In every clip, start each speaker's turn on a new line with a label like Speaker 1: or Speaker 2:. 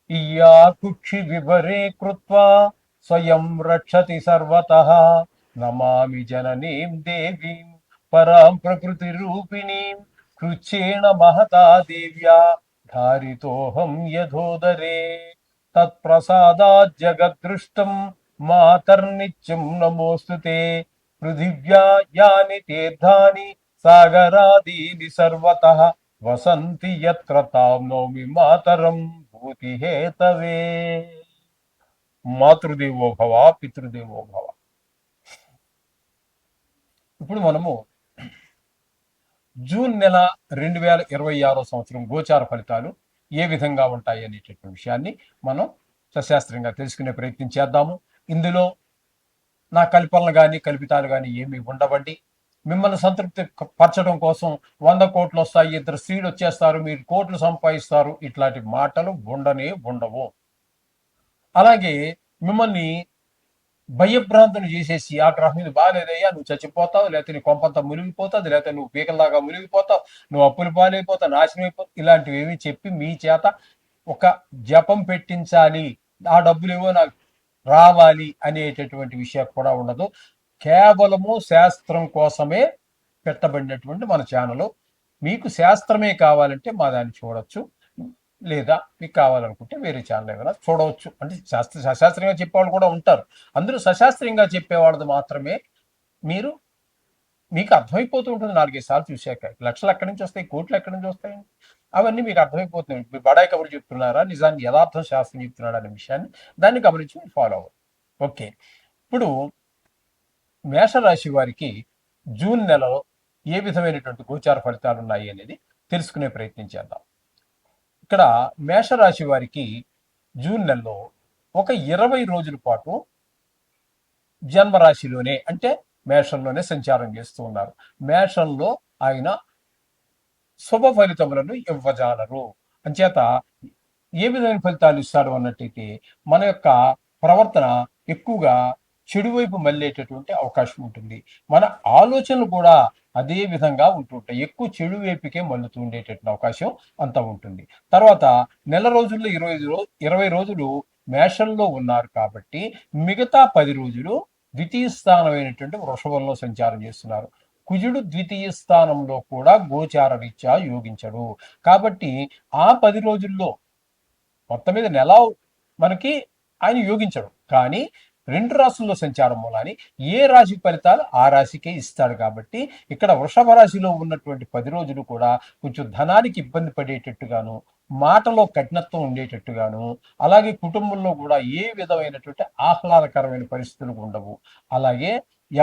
Speaker 1: ఇయా కుక్షి వివరే కృత్వా స్వయం రక్షతి సర్వతః నమామి జననీం దేవీం పరాం ప్రకృతి రూపిణీం కృచ్ఛేణ మహతా దేవ్యా ధారితోహం యథోదరే తత్ప్రసాదాత్ జగద్దృష్టం మాతర్నిత్యం నమోస్తుతే పృథివ్యా యాని తీర్థాని సాగరాదీని సర్వతః వసంతి యత్ర తాం నౌమి మాతరం భూతి హేతవే. మాతృదేవో భవ పితృదేవో భవ. ఇప్పుడు మనము జూన్ నెల 2026 సంవత్సరం గోచార ఫలితాలు ఏ విధంగా ఉంటాయి అనేటటువంటి విషయాన్ని మనం సశాస్త్రంగా తెలుసుకునే ప్రయత్నం చేద్దాము. ఇందులో నా కల్పనలు కానీ కల్పితాలు కానీ ఏమి ఉండవండి. మిమ్మల్ని సంతృప్తి పరచడం కోసం 100 కోట్లు వస్తాయి, 2 స్త్రీలు వచ్చేస్తారు, మీరు కోట్లు సంపాదిస్తారు, ఇట్లాంటి మాటలు ఉండవు. అలాగే మిమ్మల్ని భయభ్రాంతులు చేసేసి ఆ గ్రహం మీద బాగాలేదయ్యా, నువ్వు చచ్చిపోతావు, లేకపోతే నీ కొంపంతా మునిగిపోతుంది, లేకపోతే నువ్వు పీకల్లాగా మునిగిపోతావు, నువ్వు అప్పులు పాలైపోతావు, నాశనం అయిపోతావు, ఇలాంటివి ఏమి చెప్పి మీ చేత ఒక జపం పెట్టించాలి, ఆ డబ్బులు ఏవో నాకు రావాలి అనేటటువంటి విషయం కూడా ఉండదు. కేవలము శాస్త్రం కోసమే పెట్టబడినటువంటి మన ఛానల్. మీకు శాస్త్రమే కావాలంటే మా దాన్ని చూడొచ్చు, లేదా మీకు కావాలనుకుంటే వేరే ఛానల్ ఏమైనా చూడవచ్చు. అంటే సశాస్త్రంగా చెప్పేవాళ్ళు కూడా ఉంటారు. అందరూ సశాస్త్రంగా చెప్పేవాళ్ళది మాత్రమే మీకు అర్థమైపోతూ ఉంటుంది. 4-5 సార్లు చూశాక లక్షలు ఎక్కడి నుంచి వస్తాయి, కోట్లు ఎక్కడి నుంచి వస్తాయి, అవన్నీ మీకు అర్థమైపోతుంది. మీరు బడాయి కబురు చెప్తున్నారా, నిజాన్ని యథార్థం శాస్త్రం చెప్తున్నాడా అనే విషయాన్ని దాన్ని గమనించి మీరు ఫాలో అవ్వాలి. ఓకే, ఇప్పుడు మేషరాశి వారికి జూన్ నెలలో ఏ విధమైనటువంటి గోచార ఫలితాలు ఉన్నాయి అనేది తెలుసుకునే ప్రయత్నం చేద్దాం. ఇక్కడ మేషరాశి వారికి జూన్ నెలలో ఒక 20 రోజుల పాటు జన్మరాశిలోనే అంటే మేషంలోనే సంచారం చేస్తూ ఉన్నారు. మేషంలో ఆయన శుభ ఫలితములను ఇవ్వజాలరు. అంచేత ఏ విధమైన ఫలితాలు ఇస్తాడు అన్నట్టయితే మన యొక్క ప్రవర్తన ఎక్కువగా చెడు వైపు మళ్ళేటటువంటి అవకాశం ఉంటుంది. మన ఆలోచనలు కూడా అదే విధంగా ఉంటుంటాయి, ఎక్కువ చెడు వైపుకే మళ్ళుతూ ఉండేటటువంటి అవకాశం అంతా ఉంటుంది. తర్వాత నెల రోజుల్లో 20 రోజులు మేషంలో ఉన్నారు కాబట్టి మిగతా 10 రోజులు ద్వితీయ స్థానమైనటువంటి వృషభంలో సంచారం చేస్తున్నారు. కుజుడు ద్వితీయ స్థానంలో కూడా గోచార రీత్యా యోగించడు కాబట్టి ఆ 10 రోజుల్లో మొత్తం మీద నెల మనకి ఆయన యోగించడు. కానీ 2 రాశుల్లో సంచారం మూలాన్ని ఏ రాశి ఫలితాలు ఆ రాశికే ఇస్తాడు. కాబట్టి ఇక్కడ వృషభ రాశిలో ఉన్నటువంటి 10 రోజులు కూడా కొంచెం ధనానికి ఇబ్బంది పడేటట్టుగాను, మాటలో కఠినత్వం ఉండేటట్టుగాను, అలాగే కుటుంబంలో కూడా ఏ విధమైనటువంటి ఆహ్లాదకరమైన పరిస్థితులు ఉండవు. అలాగే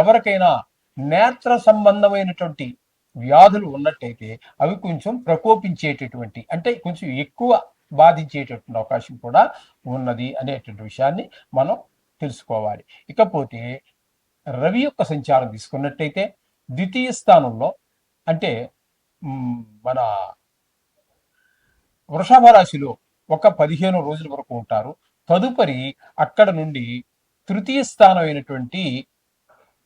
Speaker 1: ఎవరికైనా నేత్ర సంబంధమైనటువంటి వ్యాధులు ఉన్నట్టయితే అవి కొంచెం ప్రకోపించేటటువంటి, అంటే కొంచెం ఎక్కువ బాధించేటటువంటి అవకాశం కూడా ఉన్నది అనేటువంటి విషయాన్ని మనం తెలుసుకోవాలి. ఇకపోతే రవి యొక్క సంచారం తీసుకున్నట్టయితే ద్వితీయ స్థానంలో అంటే మన వృషభ రాశిలో ఒక 15 రోజుల వరకు ఉంటారు. తదుపరి అక్కడ నుండి తృతీయ స్థానం అయినటువంటి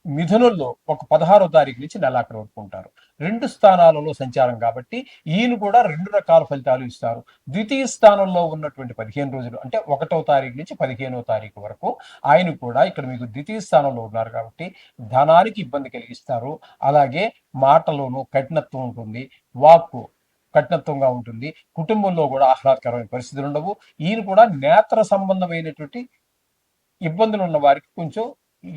Speaker 1: మిథునంలో ఒక 16వ తారీఖు నుంచి నెలాఖరు వరకు ఉంటారు. 2 స్థానాలలో సంచారం కాబట్టి ఈయన కూడా 2 రకాల ఫలితాలు ఇస్తారు. ద్వితీయ స్థానంలో ఉన్నటువంటి 15 రోజులు అంటే 1వ తారీఖు నుంచి 15వ తారీఖు వరకు ఆయన కూడా ఇక్కడ మీకు ద్వితీయ స్థానంలో ఉన్నారు కాబట్టి ధనానికి ఇబ్బంది కలిగిస్తారు. అలాగే మాటలోనూ కఠినత్వం ఉంటుంది, వాక్కు కఠినత్వంగా ఉంటుంది, కుటుంబంలో కూడా ఆహ్లాదకరమైన పరిస్థితులు ఉండవు. ఈయన కూడా నేత్ర సంబంధమైనటువంటి ఇబ్బందులు ఉన్న వారికి కొంచెం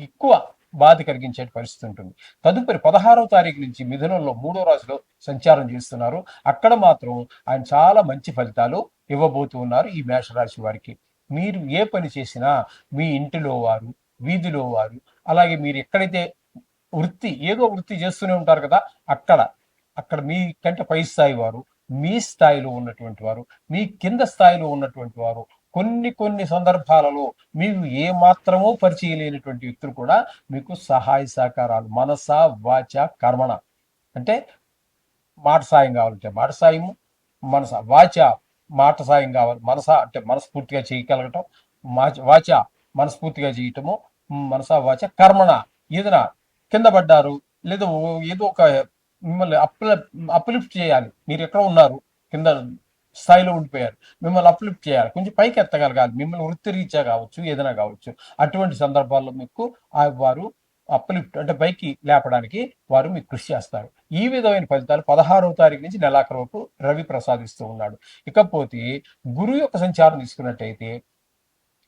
Speaker 1: ఎక్కువ బాధ కలిగించే పరిస్థితి ఉంటుంది. తదుపరి 16వ తారీఖు నుంచి మిథునంలో 3వ రాశిలో సంచారం చేస్తున్నారు. అక్కడ మాత్రం ఆయన చాలా మంచి ఫలితాలు ఇవ్వబోతూ ఉన్నారు ఈ మేషరాశి వారికి. మీరు ఏ పని చేసినా మీ ఇంటిలో వారు, వీధిలో వారు, అలాగే మీరు ఎక్కడైతే ఏదో వృత్తి చేస్తూనే ఉంటారు కదా, అక్కడ మీ కంటే పై స్థాయి వారు, మీ స్థాయిలో ఉన్నటువంటి వారు, మీ కింద స్థాయిలో ఉన్నటువంటి వారు కొన్ని సందర్భాలలో మీకు ఏ మాత్రమో పరిచయం లేనటువంటి వ్యక్తులు కూడా మీకు సహాయ సహకారాలు మనస వాచ కర్మణ, అంటే మాట సాయం కావాలంటే మాట సాయము, మనస వాచ మాట సాయం కావాలి, మనస అంటే మనస్ఫూర్తిగా చేయగలగటం, వాచ మనస్ఫూర్తిగా చేయటము, మనస వాచ కర్మణ ఏదైనా కింద పడ్డారు లేదా ఏదో ఒక మిమ్మల్ని అప్లిఫ్ట్ చేయాలి, మీరు ఎక్కడ ఉన్నారు కింద స్థాయిలో ఉండిపోయారు. మిమ్మల్ని అప్లిఫ్ట్ చేయాలి, కొంచెం పైకి ఎత్తగలగాలి, మిమ్మల్ని వృత్తిరీత్యా కావచ్చు, ఏదైనా కావచ్చు. అటువంటి సందర్భాల్లో మీకు వారు అప్లిఫ్ట్ అంటే పైకి లేపడానికి వారు మీకు కృషి చేస్తారు. ఈ విధమైన ఫలితాలు 16వ తారీఖు నుంచి నెలాఖరు వరకు రవి ప్రసాదిస్తూ ఉన్నాడు. ఇకపోతే గురువు యొక్క సంచారం తీసుకున్నట్టయితే,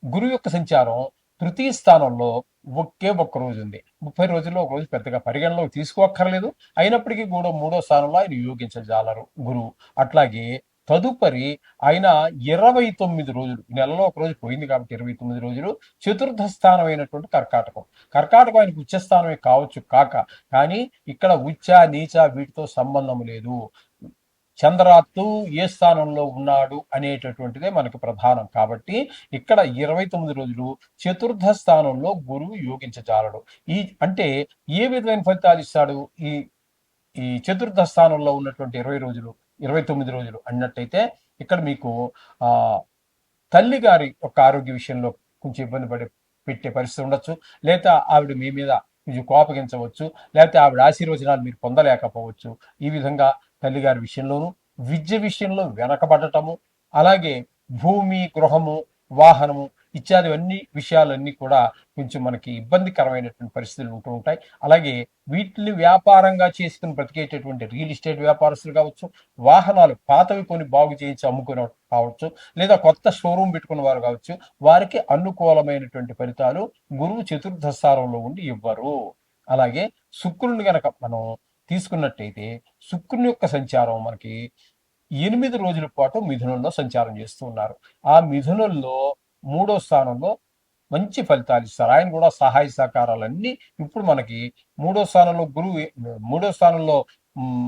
Speaker 1: గురువు యొక్క సంచారం తృతీయ స్థానంలో ఒకే ఒక్క రోజు ఉంది. 30 రోజుల్లో ఒక రోజు పెద్దగా పరిగణలోకి తీసుకోక్కర్లేదు. అయినప్పటికీ కూడా మూడో స్థానంలో ఆయన యోగించజాలరు గురువు. అట్లాగే తదుపరి ఆయన 29 రోజులు, నెలలో ఒక రోజు పోయింది కాబట్టి 29 రోజులు చతుర్థ స్థానం అయినటువంటి కర్కాటకం. కర్కాటకం ఆయనకు ఉచ్చ స్థానమే కావచ్చు కాక, కానీ ఇక్కడ ఉచ్చ నీచ వీటితో సంబంధం లేదు. చంద్రాత్తు ఏ స్థానంలో ఉన్నాడు అనేటటువంటిదే మనకు ప్రధానం. కాబట్టి ఇక్కడ 29 రోజులు చతుర్థ స్థానంలో గురువు యోగించజాలడు. ఈ అంటే ఏ విధమైన ఫలితాలు ఇస్తాడు? ఈ ఈ చతుర్థ స్థానంలో ఉన్నటువంటి 20 రోజులు, 29 రోజులు అన్నట్టయితే ఇక్కడ మీకు ఆ తల్లి గారి యొక్క ఆరోగ్య విషయంలో కొంచెం ఇబ్బంది పెట్టే పరిస్థితి ఉండొచ్చు. లేదా ఆవిడ మీ మీద కొంచెం కోపగించవచ్చు, లేకపోతే ఆవిడ ఆశీర్వచనాలు మీరు పొందలేకపోవచ్చు. ఈ విధంగా తల్లిగారి విషయంలోనూ, విద్య విషయంలో వెనకబడటము, అలాగే భూమి, గృహము, వాహనము ఇత్యాది అన్ని విషయాలన్నీ కూడా కొంచెం మనకి ఇబ్బందికరమైనటువంటి పరిస్థితులు ఉంటూ ఉంటాయి. అలాగే వీటిని వ్యాపారంగా చేసుకుని బ్రతికేటటువంటి రియల్ ఎస్టేట్ వ్యాపారస్తులు కావచ్చు, వాహనాలు పాతవి కొని బాగు చేయించి అమ్ముకునే కావచ్చు, లేదా కొత్త షోరూమ్ పెట్టుకున్న వారు కావచ్చు, వారికి అనుకూలమైనటువంటి ఫలితాలు గురువు చతుర్థ స్థానంలో ఉండి ఇవ్వరు. అలాగే శుక్రుని గనక మనం తీసుకున్నట్టయితే, శుక్రుని యొక్క సంచారం మనకి 8 రోజుల పాటు మిథునంలో సంచారం చేస్తూ ఉన్నారు. ఆ మిథునంలో మూడో స్థానంలో మంచి ఫలితాలు ఇస్తారు. ఆయన కూడా సహాయ సహకారాలన్నీ ఇప్పుడు మనకి మూడో స్థానంలో గురువు, మూడో స్థానంలో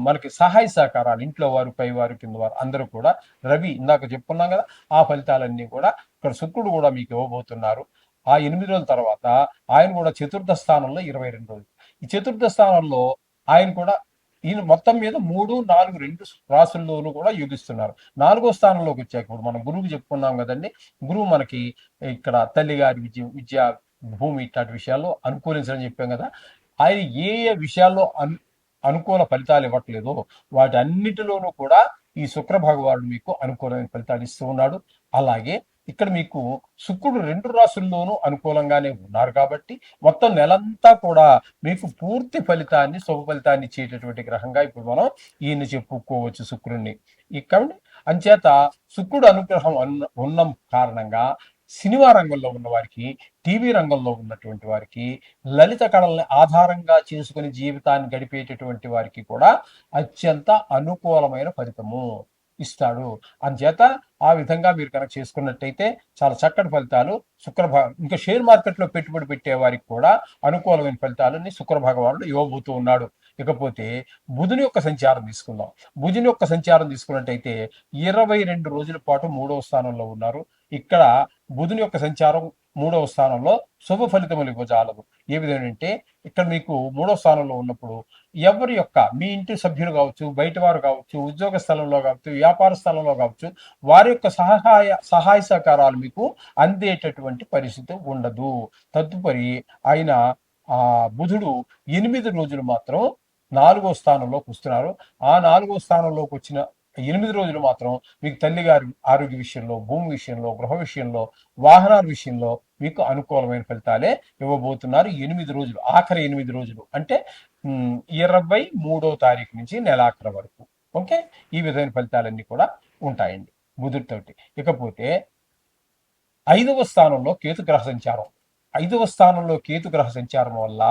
Speaker 1: మనకి సహాయ సహకారాలు ఇంట్లో వారు, పై వారు, కింద వారు అందరూ కూడా రవి ఇందాక చెప్పుకున్నాం కదా, ఆ ఫలితాలన్నీ కూడా ఇక్కడ శుక్రుడు కూడా మీకు ఇవ్వబోతున్నారు. ఆ 8 రోజుల తర్వాత ఆయన కూడా చతుర్థ స్థానంలో 22 రోజులు. ఈ చతుర్థ స్థానంలో ఆయన కూడా ఈయన మొత్తం మీద 3, 4, 2 రాసుల్లోనూ కూడా యోగిస్తున్నారు. 4వ స్థానంలోకి వచ్చాక ఇప్పుడు మనం గురువుకి చెప్పుకున్నాం కదండి. గురువు మనకి ఇక్కడ తల్లిగారి విద్య, భూమి ఇట్లాంటి విషయాల్లో అనుకూలించని చెప్పాం కదా. ఆయన ఏ ఏ విషయాల్లో అనుకూల ఫలితాలు ఇవ్వట్లేదో వాటి అన్నిటిలోనూ కూడా ఈ శుక్ర భగవానుడు మీకు అనుకూలమైన ఫలితాలు ఇస్తూ ఉన్నాడు. అలాగే ఇక్కడ మీకు శుక్రుడు 2 రాసుల్లోనూ అనుకూలంగానే ఉన్నారు కాబట్టి మొత్తం నెలంతా కూడా మీకు పూర్తి ఫలితాన్ని, శుభ ఫలితాన్ని ఇచ్చేటటువంటి గ్రహంగా ఇప్పుడు మనం ఈయన్ని చెప్పుకోవచ్చు శుక్రుడిని. ఇక్కడ అంచేత శుక్రుడు అనుగ్రహం ఉన్న కారణంగా సినిమా రంగంలో ఉన్న వారికి, టీవీ రంగంలో ఉన్నటువంటి వారికి, లలిత కళల్ని ఆధారంగా చేసుకుని జీవితాన్ని గడిపేటటువంటి వారికి కూడా అత్యంత అనుకూలమైన ఫలితము ఇస్తాడు. అందుచేత ఆ విధంగా మీరు కనుక చేసుకున్నట్టయితే చాలా చక్కటి ఫలితాలు ఇంకా షేర్ మార్కెట్లో పెట్టుబడి పెట్టే వారికి కూడా అనుకూలమైన ఫలితాలని శుక్ర భగవానుడు ఇవ్వబోతూ ఉన్నాడు. ఇకపోతే బుధుని యొక్క సంచారం తీసుకుందాం. బుధుని యొక్క సంచారం తీసుకున్నట్టయితే 22 రోజుల పాటు 3వ స్థానంలో ఉన్నారు. ఇక్కడ బుధుని యొక్క సంచారం 3వ స్థానంలో శుభ ఫలితములు ఇవ్వజాలదు. ఏ విధంగా అంటే ఇక్కడ మీకు 3వ స్థానంలో ఉన్నప్పుడు ఎవరి యొక్క మీ ఇంటి సభ్యులు కావచ్చు, బయట వారు కావచ్చు, ఉద్యోగ స్థలంలో కావచ్చు, వ్యాపార స్థలంలో కావచ్చు, వారి యొక్క సహాయ సహకారాలు మీకు అందేటటువంటి పరిస్థితి ఉండదు. తదుపరి ఆయన బుధుడు 8 రోజులు మాత్రం 4వ స్థానంలోకి వస్తున్నారు. ఆ 4వ స్థానంలోకి వచ్చిన 8 రోజులు మాత్రం మీకు తల్లిగారి ఆరోగ్య విషయంలో, భూమి విషయంలో, గృహ విషయంలో, వాహనాల విషయంలో మీకు అనుకూలమైన ఫలితాలే ఇవ్వబోతున్నారు. 8 రోజులు, ఆఖరి 8 రోజులు అంటే 23వ తారీఖు నుంచి నెలాఖరు వరకు. ఓకే, ఈ విధమైన ఫలితాలన్నీ కూడా ఉంటాయండి బుధుడితోటి. ఇకపోతే 5వ స్థానంలో కేతుగ్రహ సంచారం. 5వ స్థానంలో కేతుగ్రహ సంచారం వల్ల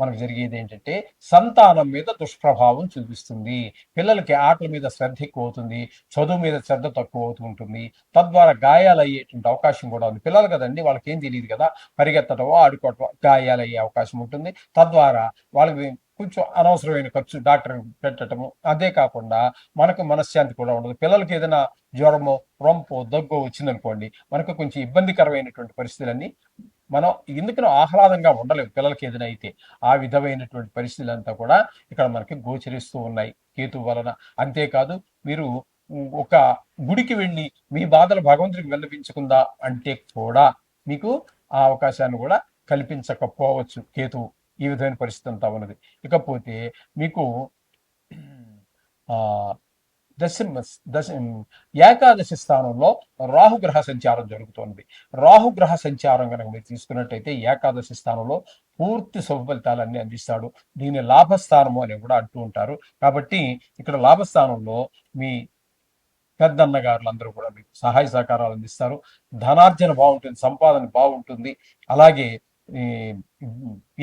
Speaker 1: మనకు జరిగేది ఏంటంటే సంతానం మీద దుష్ప్రభావం చూపిస్తుంది. పిల్లలకి ఆటల మీద శ్రద్ధ ఎక్కువ అవుతుంది, చదువు మీద శ్రద్ధ తక్కువ అవుతూ ఉంటుంది. తద్వారా గాయాలు అయ్యేటువంటి అవకాశం కూడా ఉంది. పిల్లలు కదండి, వాళ్ళకి ఏం తెలియదు కదా, పరిగెత్తడం, ఆడుకోవటం, గాయాలు అయ్యే అవకాశం ఉంటుంది. తద్వారా వాళ్ళకి కొంచెం అనవసరమైన ఖర్చు డాక్టర్ పెట్టడము. అదే కాకుండా మనకు మనశ్శాంతి కూడా ఉండదు. పిల్లలకి ఏదైనా జ్వరమో, రొంపో, దగ్గో వచ్చిందనుకోండి, మనకు కొంచెం ఇబ్బందికరమైనటువంటి పరిస్థితులన్నీ, మనం ఎందుకనో ఆహ్లాదంగా ఉండలేము పిల్లలకి ఏదైనా అయితే. ఆ విధమైనటువంటి పరిస్థితులంతా కూడా ఇక్కడ మనకి గోచరిస్తూ ఉన్నాయి కేతు వలన. అంతేకాదు, మీరు ఒక గుడికి వెళ్ళి మీ బాధలు భగవంతుడికి విన్నపించుకుందా అంటే కూడా మీకు ఆ అవకాశాన్ని కూడా కల్పించకపోవచ్చు కేతువు. ఈ విధమైన పరిస్థితి అంతా ఉన్నది. ఇకపోతే మీకు ఆ దశ ఏకాదశి స్థానంలో రాహుగ్రహ సంచారం జరుగుతోంది. రాహుగ్రహ సంచారం కనుక మీరు తీసుకున్నట్టయితే ఏకాదశి స్థానంలో పూర్తి శుభ ఫలితాలన్నీ అందిస్తాడు. దీన్ని లాభస్థానము అని కూడా అంటూ ఉంటారు. కాబట్టి ఇక్కడ లాభస్థానంలో మీ పెద్దన్నగారులు అందరూ కూడా మీకు సహాయ సహకారాలు అందిస్తారు. ధనార్జన బాగుంటుంది, సంపాదన బాగుంటుంది. అలాగే ఈ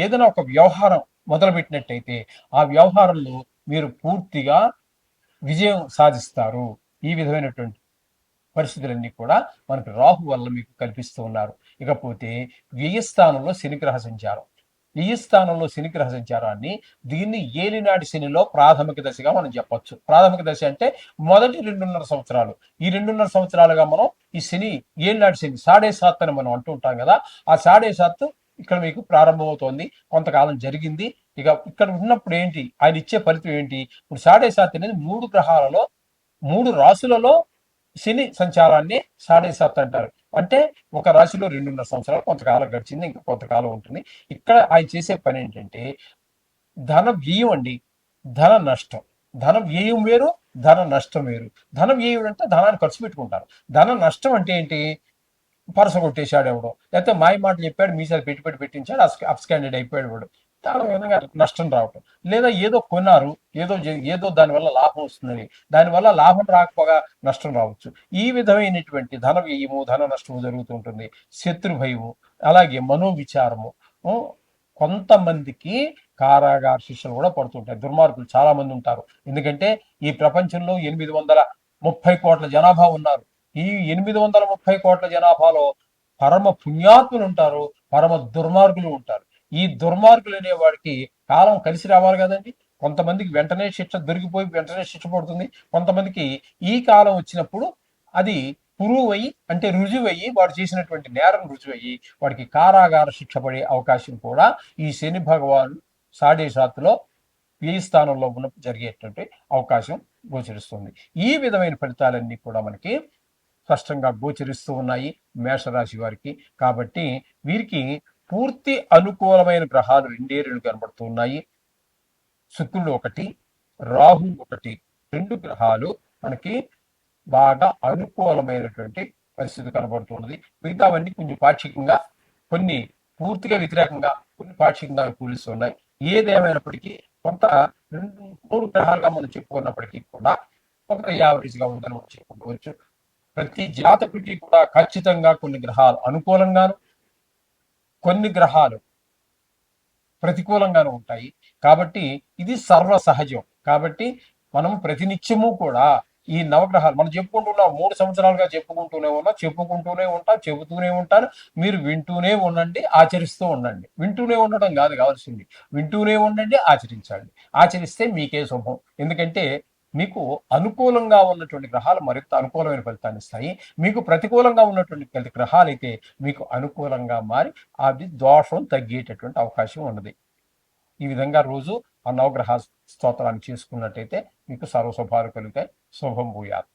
Speaker 1: ఏదైనా ఒక వ్యవహారం మొదలుపెట్టినట్టయితే ఆ వ్యవహారంలో మీరు పూర్తిగా విజయం సాధిస్తారు. ఈ విధమైనటువంటి పరిస్థితులన్నీ కూడా మనకు రాహు వల్ల మీకు కల్పిస్తూ ఉన్నారు. ఇకపోతే వ్యయస్థానంలో శనిగ్రహ సంచారం. వ్యయస్థానంలో శనిగ్రహ సంచారాన్ని దీన్ని ఏలినాటి శనిలో ప్రాథమిక దశగా మనం చెప్పొచ్చు. ప్రాథమిక దశ అంటే మొదటి 2.5 సంవత్సరాలు. ఈ 2.5 సంవత్సరాలుగా మనం ఈ శని ఏలినాటి శని సాడే సాత్ అని మనం అంటూ ఉంటాం కదా. ఆ సాడే సాత్ ఇక్కడ మీకు ప్రారంభమవుతోంది. కొంతకాలం జరిగింది. ఇక ఇక్కడ ఉన్నప్పుడు ఏంటి, ఆయన ఇచ్చే ఫలితం ఏంటి? ఇప్పుడు సాడే సాత్ అనేది 3 గ్రహాలలో 3 రాశులలో శని సంచారాన్ని సాడే సాత్ అంటారు. అంటే ఒక రాశిలో 2.5 సంవత్సరాలు కొంతకాలం గడిచింది, ఇంకా కొంతకాలం ఉంటుంది. ఇక్కడ ఆయన చేసే పని ఏంటంటే ధన వ్యయం అండి, ధన నష్టం. ధన వ్యయం వేరు, ధన నష్టం వేరు. ధన వ్యయం అంటే ధనాన్ని ఖర్చు పెట్టుకుంటారు. ధన నష్టం అంటే ఏంటి? పరస కొట్టేశాడు ఎవడో, లేకపోతే మాయ మాటలు చెప్పాడు, మీసాలు పెట్టి పెట్టించాడు, అబ్స్కాండెడ్ అయిపోయాడు వాడు. దాని విధంగా నష్టం రావటం. లేదా ఏదో కొన్నారు, ఏదో దానివల్ల లాభం వస్తుందని, దానివల్ల లాభం రాకపోగా నష్టం రావచ్చు. ఈ విధమైనటువంటి ధన వ్యయము, ధన నష్టము జరుగుతూ ఉంటుంది. శత్రు భయము, అలాగే మనోవిచారము. కొంతమందికి కారాగార శిక్షలు కూడా పడుతుంటాయి. దుర్మార్గులు చాలా మంది ఉంటారు. ఎందుకంటే ఈ ప్రపంచంలో 830 కోట్ల జనాభా ఉన్నారు. ఈ 830 కోట్ల జనాభాలో పరమ పుణ్యాత్ములు ఉంటారు, పరమ దుర్మార్గులు ఉంటారు. ఈ దుర్మార్గులు అనే వాడికి కాలం కలిసి రావాలి కదండి. కొంతమందికి వెంటనే శిక్ష దొరికిపోయి వెంటనే శిక్ష పడుతుంది. కొంతమందికి ఈ కాలం వచ్చినప్పుడు అది పురువయి, అంటే రుజువయ్యి, వాడు చేసినటువంటి నేరం రుజువయ్యి వాడికి కారాగార శిక్ష పడే అవకాశం కూడా ఈ శని భగవాన్ సాడే సాత్తులో వ్యయ స్థానంలో ఉన్నప్పుడు జరిగేటువంటి అవకాశం గోచరిస్తుంది. ఈ విధమైన ఫలితాలన్నీ కూడా మనకి స్పష్టంగా గోచరిస్తూ ఉన్నాయి మేషరాశి వారికి. కాబట్టి వీరికి పూర్తి అనుకూలమైన గ్రహాలు 2 కనబడుతూ ఉన్నాయి. శుక్రుడు 1, రాహు 1, 2 గ్రహాలు మనకి బాగా అనుకూలమైనటువంటి పరిస్థితి కనబడుతున్నది. మిగతావన్నీ కొంచెం పాక్షికంగా, కొన్ని పూర్తిగా వ్యతిరేకంగా, కొన్ని పాక్షికంగా కూలిస్తున్నాయి. ఏదేమైనప్పటికీ కొంత 2-3 గ్రహాలుగా మనం చెప్పుకున్నప్పటికీ కూడా కొంత యావరేజ్గా ఉందని మనం చెప్పుకోవచ్చు. ప్రతి జాతకుడికి కూడా ఖచ్చితంగా కొన్ని గ్రహాలు అనుకూలంగాను, కొన్ని గ్రహాలు ప్రతికూలంగాను ఉంటాయి. కాబట్టి ఇది సర్వ సహజం. కాబట్టి మనం ప్రతినిత్యము కూడా ఈ నవగ్రహాలు మనం చెప్పుకుంటున్నాం, 3 సంవత్సరాలుగా చెప్పుకుంటూనే ఉంటాం, చెబుతూనే ఉంటాను. మీరు వింటూనే ఉండండి, ఆచరిస్తూ ఉండండి. వింటూనే ఉండడం కాదు కావాల్సింది, వింటూనే ఉండండి, ఆచరించండి. ఆచరిస్తే మీకే శుభం. ఎందుకంటే మీకు అనుకూలంగా ఉన్నటువంటి గ్రహాలు మరింత అనుకూలమైన ఫలితాన్ని ఇస్తాయి. మీకు ప్రతికూలంగా ఉన్నటువంటి గ్రహాలు అయితే మీకు అనుకూలంగా మారి అది దోషం తగ్గేటటువంటి అవకాశం ఉన్నది. ఈ విధంగా రోజు ఆ నవగ్రహ స్తోత్రాన్ని చేసుకున్నట్టయితే మీకు సర్వశుభాలు కలుగుతాయి. శుభం భూయాత్.